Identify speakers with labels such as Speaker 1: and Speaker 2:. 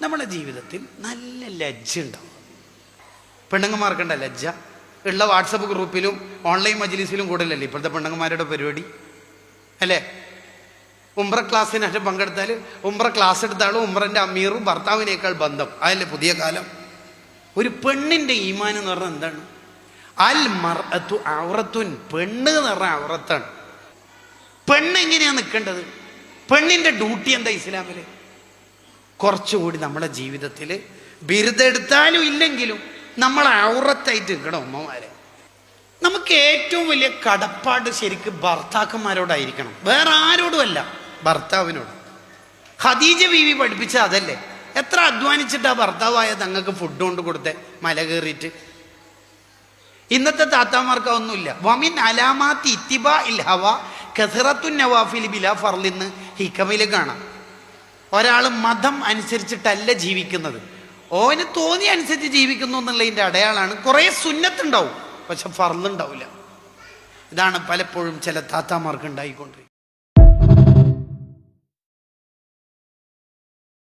Speaker 1: നമ്മുടെ ജീവിതത്തിൽ നല്ല ലജ്ജ ഉണ്ടാവും. പെണ്ണുങ്ങന്മാർക്കുണ്ട ലജ്ജ ഉള്ള വാട്സപ്പ് ഗ്രൂപ്പിലും ഓൺലൈൻ മജ്ലിസിലും കൂടുതലല്ലേ ഇപ്പോഴത്തെ പെണ്ണുങ്ങന്മാരുടെ പരിപാടി അല്ലേ? ഉംറ ക്ലാസ്സിനായിട്ട് പങ്കെടുത്താൽ ഉംറ ക്ലാസ് എടുത്താലും ഉംറൻ്റെ അമീറും ഭർത്താവിനേക്കാൾ ബന്ധം. അതല്ലേ പുതിയ കാലം. ഒരു പെണ്ണിൻ്റെ ഈമാൻ എന്ന് പറഞ്ഞാൽ എന്താണ്? അൽ മർഅത്തു ഔറത്തുൻ, പെണ്ണ് എന്ന് പറഞ്ഞാൽ ഔറത്താണ്. പെണ്ണ് എങ്ങനെയാണ് നിൽക്കേണ്ടത്? പെണ്ണിൻ്റെ ഡ്യൂട്ടി എന്താ ഇസ്ലാമിൽ? കുറച്ചുകൂടി നമ്മുടെ ജീവിതത്തിൽ ബിരുദെടുത്താലും ഇല്ലെങ്കിലും നമ്മൾ ഔറത്തായിട്ട് നിൽക്കണം. ഉമ്മമാരെ, നമുക്ക് ഏറ്റവും വലിയ കടപ്പാട് ശരിക്കും ഭർത്താക്കന്മാരോടായിരിക്കണം, വേറെ ആരോടുമല്ല, ഭർത്താവിനോട്. ഖദീജ ബീവി പഠിപ്പിച്ച അതല്ലേ? എത്ര അധ്വാനിച്ചിട്ടാ ഭർത്താവായ തങ്ങൾക്ക് ഫുഡ് കൊണ്ട് കൊടുത്തേ മല കയറിയിട്ട്. ഇന്നത്തെ താത്താമാർക്ക് ഒന്നുമില്ല. വമിൻ അലാമാത്തി ഇത്തിബാ ഇൽ ഹവ കസറത്തുൻ നവാഫിൽ ബിലാ ഫർളിന്ന് ഹിക്കമിൽ കാണാം. ഒരാൾ മതം അനുസരിച്ചിട്ടല്ല ജീവിക്കുന്നത്, ഓന് തോന്നി അനുസരിച്ച് ജീവിക്കുന്നു എന്നുള്ളതിൻ്റെ അടയാളാണ്. കുറേ സുന്നത്തുണ്ടാവും, പക്ഷെ ഫർളുണ്ടാവില്ല. ഇതാണ് പലപ്പോഴും ചില താത്താമാർക്ക് ഉണ്ടായിക്കൊണ്ടിരിക്കുന്നത്.